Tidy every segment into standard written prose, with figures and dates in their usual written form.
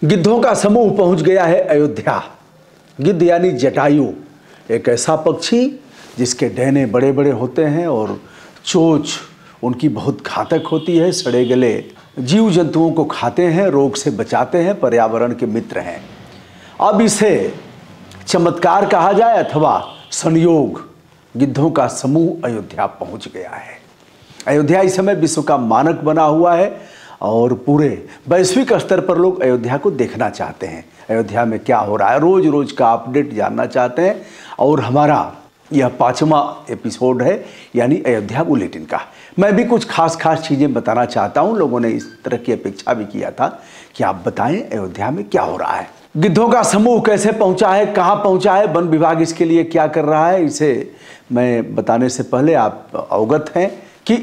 गिद्धों का समूह पहुंच गया है अयोध्या। गिद्ध यानी जटायु एक ऐसा पक्षी जिसके डैने बड़े बड़े होते हैं और चोंच उनकी बहुत घातक होती है। सड़े गले जीव जंतुओं को खाते हैं, रोग से बचाते हैं, पर्यावरण के मित्र हैं। अब इसे चमत्कार कहा जाए अथवा संयोग, गिद्धों का समूह अयोध्या पहुंच गया है। अयोध्या इस समय विश्व का मानक बना हुआ है और पूरे वैश्विक स्तर पर लोग अयोध्या को देखना चाहते हैं। अयोध्या में क्या हो रहा है रोज रोज का अपडेट जानना चाहते हैं। और हमारा यह 5वां एपिसोड है यानी अयोध्या बुलेटिन का। मैं भी कुछ खास चीज़ें बताना चाहता हूं। लोगों ने इस तरह की अपेक्षा भी किया था कि आप बताएं अयोध्या में क्या हो रहा है। गिद्धों का समूह कैसे पहुंचा है, कहां पहुंचा है, वन विभाग इसके लिए क्या कर रहा है, इसे मैं बताने से पहले आप अवगत हैं कि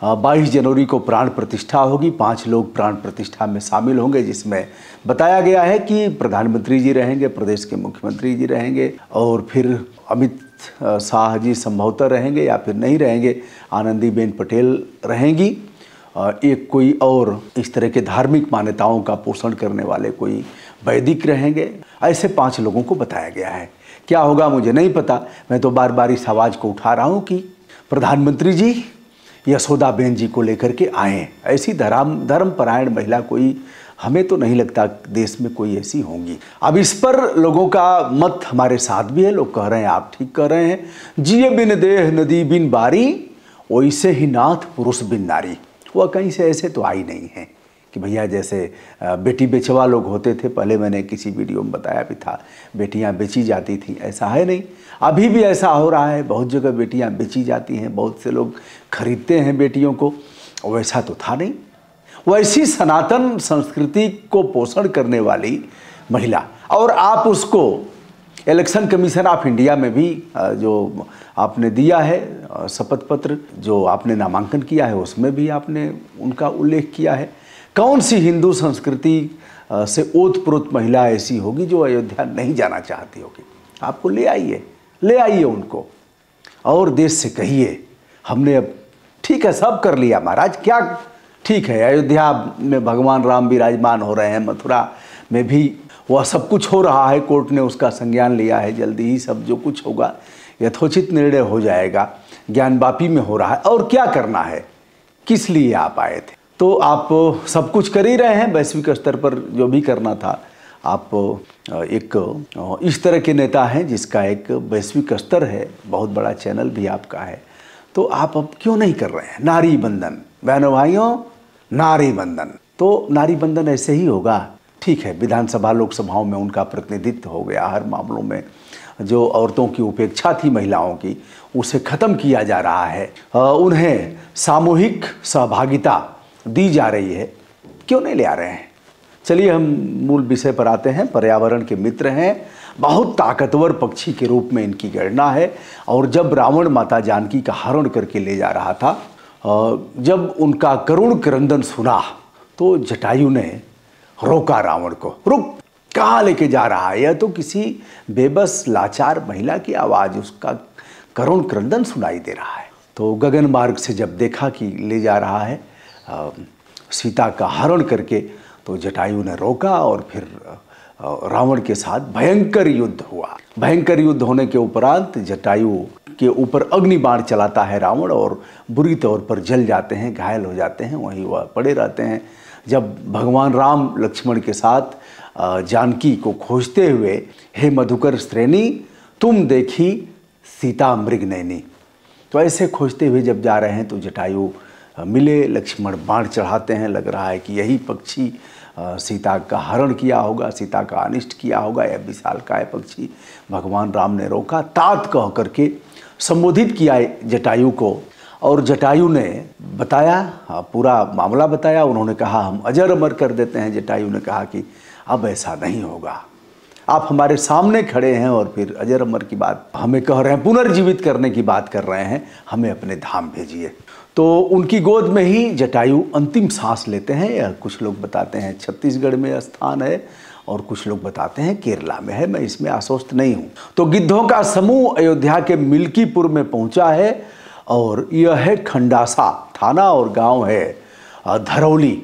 22 जनवरी को प्राण प्रतिष्ठा होगी। 5 लोग प्राण प्रतिष्ठा में शामिल होंगे, जिसमें बताया गया है कि प्रधानमंत्री जी रहेंगे, प्रदेश के मुख्यमंत्री जी रहेंगे और फिर अमित शाह जी संभवतः रहेंगे या फिर नहीं रहेंगे, आनंदीबेन पटेल रहेंगी, एक कोई और इस तरह के धार्मिक मान्यताओं का पोषण करने वाले कोई वैदिक रहेंगे। ऐसे 5 लोगों को बताया गया है। क्या होगा मुझे नहीं पता। मैं तो बार बार इस आवाज़ को उठा रहा हूँ कि प्रधानमंत्री जी यशोदाबेन जी को लेकर के आए। ऐसी धर्मपरायण महिला कोई हमें तो नहीं लगता देश में कोई ऐसी होंगी। अब इस पर लोगों का मत हमारे साथ भी है। लोग कह रहे हैं, आप ठीक कह रहे हैं, जिए बिन देह नदी बिन बारी, वैसे ही नाथ पुरुष बिन नारी। वह कहीं से ऐसे तो आई नहीं है कि भैया जैसे बेटी बेचवा लोग होते थे। पहले मैंने किसी वीडियो में बताया भी था, बेटियां बेची जाती थी। ऐसा है नहीं, अभी भी ऐसा हो रहा है। बहुत जगह बेटियां बेची जाती हैं, बहुत से लोग खरीदते हैं बेटियों को। वैसा तो था नहीं। वैसी सनातन संस्कृति को पोषण करने वाली महिला, और आप उसको इलेक्शन कमीशन ऑफ इंडिया में भी जो आपने दिया है शपथ पत्र, जो आपने नामांकन किया है, उसमें भी आपने उनका उल्लेख किया है। कौन सी हिंदू संस्कृति से ओतप्रोत महिला ऐसी होगी जो अयोध्या नहीं जाना चाहती होगी? आपको ले आइए उनको और देश से कहिए हमने अब ठीक है सब कर लिया महाराज। क्या ठीक है, अयोध्या में भगवान राम विराजमान हो रहे हैं, मथुरा में भी वह सब कुछ हो रहा है। कोर्ट ने उसका संज्ञान लिया है। जल्दी ही सब जो कुछ होगा यथोचित निर्णय हो जाएगा। ज्ञानवापी में हो रहा है। और क्या करना है, किस लिए आप आए थे? तो आप सब कुछ कर ही रहे हैं वैश्विक स्तर पर जो भी करना था। आप एक इस तरह के नेता हैं जिसका एक वैश्विक स्तर है, बहुत बड़ा चैनल भी आपका है। तो आप अब क्यों नहीं कर रहे हैं? नारी बंधन, बहनों भाइयों, नारी बंधन। तो नारी बंधन ऐसे ही होगा। ठीक है, विधानसभा लोकसभाओं में उनका प्रतिनिधित्व हो गया। हर मामलों में जो औरतों की उपेक्षा थी महिलाओं की, उसे ख़त्म किया जा रहा है। उन्हें सामूहिक सहभागिता दी जा रही है। क्यों नहीं ले आ रहे हैं? चलिए हम मूल विषय पर आते हैं। पर्यावरण के मित्र हैं, बहुत ताकतवर पक्षी के रूप में इनकी गणना है। और जब रावण माता जानकी का हरण करके ले जा रहा था, जब उनका करुण क्रंदन सुना तो जटायु ने रोका रावण को। रुक, कहाँ लेके जा रहा है? यह तो किसी बेबस लाचार महिला की आवाज़, उसका करुण क्रंदन सुनाई दे रहा है। तो गगन मार्ग से जब देखा कि ले जा रहा है सीता का हरण करके, तो जटायु ने रोका और फिर रावण के साथ भयंकर युद्ध हुआ। भयंकर युद्ध होने के उपरांत जटायु के ऊपर अग्नि बाण चलाता है रावण और बुरी तौर पर जल जाते हैं, घायल हो जाते हैं, वहीं वह पड़े रहते हैं। जब भगवान राम लक्ष्मण के साथ जानकी को खोजते हुए, हे मधुकर श्रेणी तुम देखी सीता मृग नैनी, तो ऐसे खोजते हुए जब जा रहे हैं तो जटायु मिले। लक्ष्मण बाण चढ़ाते हैं। लग रहा है कि यही पक्षी सीता का हरण किया होगा, सीता का अनिष्ट किया होगा। यह विशालकाय पक्षी भगवान राम ने रोका, तात कह करके संबोधित किया जटायु को। और जटायु ने बताया, पूरा मामला बताया। उन्होंने कहा हम अजर अमर कर देते हैं। जटायु ने कहा कि अब ऐसा नहीं होगा, आप हमारे सामने खड़े हैं और फिर अजर अमर की बात हमें कह रहे हैं, पुनर्जीवित करने की बात कर रहे हैं, हमें अपने धाम भेजिए। तो उनकी गोद में ही जटायु अंतिम सांस लेते हैं। यह कुछ लोग बताते हैं छत्तीसगढ़ में स्थान है और कुछ लोग बताते हैं केरला में है। मैं इसमें आश्वस्त नहीं हूँ। तो गिद्धों का समूह अयोध्या के मिल्कीपुर में पहुँचा है और यह है खंडासा थाना और गांव है धरौली।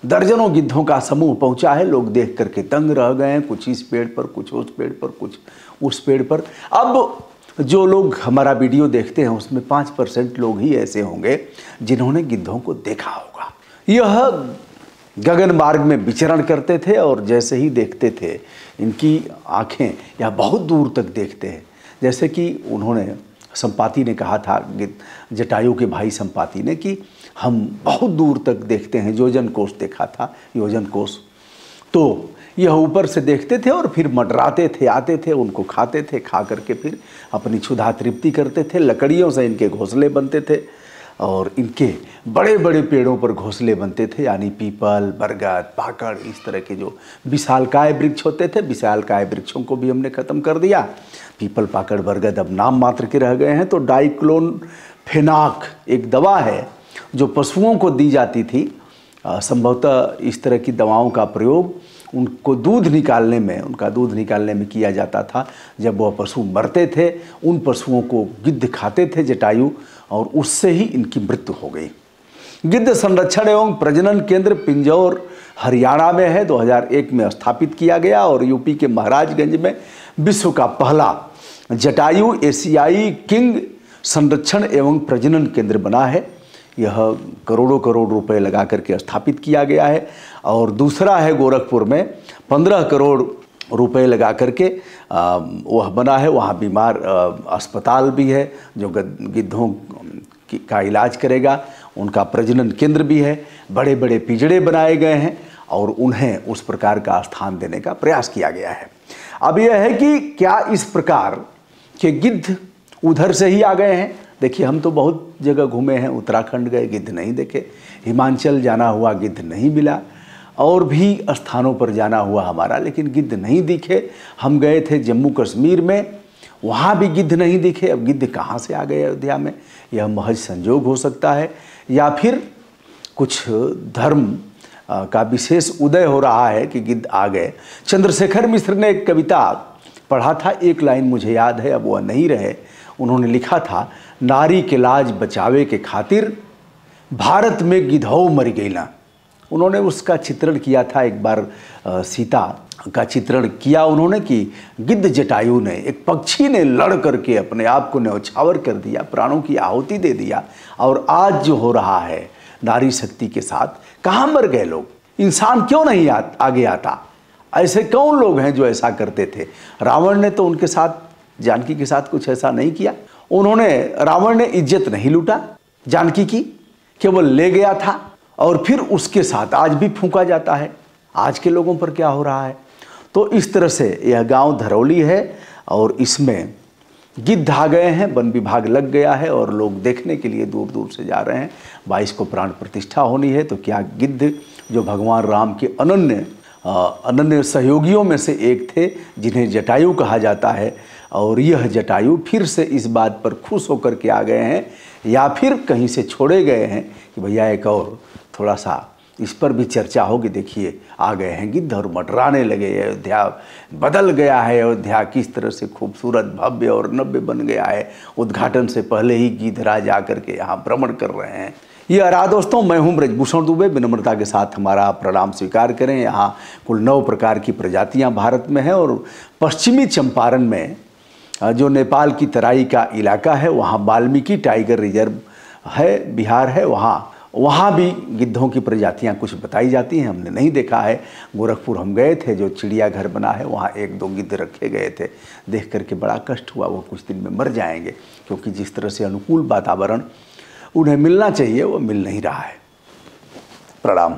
दर्जनों गिद्धों का समूह पहुंचा है। लोग देख करके दंग रह गए हैं, कुछ इस पेड़ पर, कुछ उस पेड़ पर, कुछ उस पेड़ पर। अब जो लोग हमारा वीडियो देखते हैं उसमें 5% लोग ही ऐसे होंगे जिन्होंने गिद्धों को देखा होगा। यह गगन मार्ग में विचरण करते थे और जैसे ही देखते थे इनकी आँखें या बहुत दूर तक देखते हैं। जैसे कि उन्होंने, संपाति ने कहा था, जटायु के भाई संपाति ने, कि हम बहुत दूर तक देखते हैं, योजन कोष देखा था, योजन कोष। तो यह ऊपर से देखते थे और फिर मंडराते थे, आते थे, उनको खाते थे, खा करके फिर अपनी क्षुधा तृप्ति करते थे। लकड़ियों से इनके घोंसले बनते थे और इनके बड़े बड़े पेड़ों पर घोंसले बनते थे, यानी पीपल, बरगद, पाकड़, इस तरह के जो विशालकाय वृक्ष होते थे। विशालकाय वृक्षों को भी हमने ख़त्म कर दिया। पीपल, पाकड़, बरगद अब नाम मात्र के रह गए हैं। तो डाइक्लोफेनाक एक दवा है जो पशुओं को दी जाती थी। संभवतः इस तरह की दवाओं का प्रयोग उनको दूध निकालने में, उनका दूध निकालने में किया जाता था। जब वह पशु मरते थे, उन पशुओं को गिद्ध खाते थे जटायु, और उससे ही इनकी मृत्यु हो गई। गिद्ध संरक्षण एवं प्रजनन केंद्र पिंजौर हरियाणा में है। 2001 में स्थापित किया गया और यूपी के महाराजगंज में विश्व का पहला जटायु एशियाई किंग संरक्षण एवं प्रजनन केंद्र बना है। यह करोड़ों करोड़ रुपए लगा करके स्थापित किया गया है। और दूसरा है गोरखपुर में, 15 करोड़ रुपए लगा करके वह बना है। वहाँ बीमार अस्पताल भी है जो गिद्धों का इलाज करेगा। उनका प्रजनन केंद्र भी है। बड़े बड़े पिंजड़े बनाए गए हैं और उन्हें उस प्रकार का स्थान देने का प्रयास किया गया है। अब यह है कि क्या इस प्रकार के गिद्ध उधर से ही आ गए हैं? देखिए, हम तो बहुत जगह घूमे हैं, उत्तराखंड गए, गिद्ध नहीं देखे। हिमाचल जाना हुआ, गिद्ध नहीं मिला। और भी स्थानों पर जाना हुआ हमारा, लेकिन गिद्ध नहीं दिखे। हम गए थे जम्मू कश्मीर में, वहाँ भी गिद्ध नहीं दिखे। अब गिद्ध कहाँ से आ गए अयोध्या में? यह महज संजोग हो सकता है, या फिर कुछ धर्म का विशेष उदय हो रहा है कि गिद्ध आ गए। चंद्रशेखर मिश्र ने एक कविता पढ़ा था, एक लाइन मुझे याद है, अब वह नहीं रहे। उन्होंने लिखा था, नारी के लाज बचावे के खातिर भारत में गिद्धौ मर गई ना। उन्होंने उसका चित्रण किया था एक बार, सीता का चित्रण किया उन्होंने कि गिद्ध जटायु ने, एक पक्षी ने लड़ करके अपने आप को न्यौछावर कर दिया, प्राणों की आहुति दे दिया। और आज जो हो रहा है नारी शक्ति के साथ, कहाँ मर गए लोग? इंसान क्यों नहीं आगे आता? ऐसे कौन लोग हैं जो ऐसा करते थे? रावण ने तो उनके साथ, जानकी के साथ कुछ ऐसा नहीं किया। रावण ने इज्जत नहीं लूटा जानकी की, केवल ले गया था और फिर उसके साथ आज भी फूंका जाता है। आज के लोगों पर क्या हो रहा है? तो इस तरह से यह गांव धरौली है और इसमें गिद्ध आ गए हैं, वन विभाग लग गया है और लोग देखने के लिए दूर दूर से जा रहे हैं। 22 को प्राण प्रतिष्ठा होनी है। तो क्या गिद्ध, जो भगवान राम के अनन्य सहयोगियों में से एक थे, जिन्हें जटायु कहा जाता है, और यह जटायु फिर से इस बात पर खुश होकर के आ गए हैं, या फिर कहीं से छोड़े गए हैं कि भैया एक और थोड़ा सा इस पर भी चर्चा होगी। देखिए, आ गए हैं गिद्ध और मटराने लगे। अयोध्या बदल गया है। अयोध्या किस तरह से खूबसूरत, भव्य और नव्य बन गया है। उद्घाटन से पहले ही गिद्धराज आकर के यहाँ भ्रमण कर रहे हैं। ये रहा दोस्तों, मैं हूँ ब्रजभूषण दुबे। विनम्रता के साथ हमारा प्रणाम स्वीकार करें। यहाँ कुल 9 प्रकार की प्रजातियाँ भारत में हैं और पश्चिमी चंपारण में जो नेपाल की तराई का इलाका है, वहाँ वाल्मीकि टाइगर रिजर्व है, बिहार है, वहाँ भी गिद्धों की प्रजातियाँ कुछ बताई जाती हैं। हमने नहीं देखा है। गोरखपुर हम गए थे, जो चिड़ियाघर बना है, वहाँ 1-2 गिद्ध रखे गए थे। देख करके बड़ा कष्ट हुआ। वो कुछ दिन में मर जाएंगे, क्योंकि जिस तरह से अनुकूल वातावरण उन्हें मिलना चाहिए वो मिल नहीं रहा है। प्रणाम।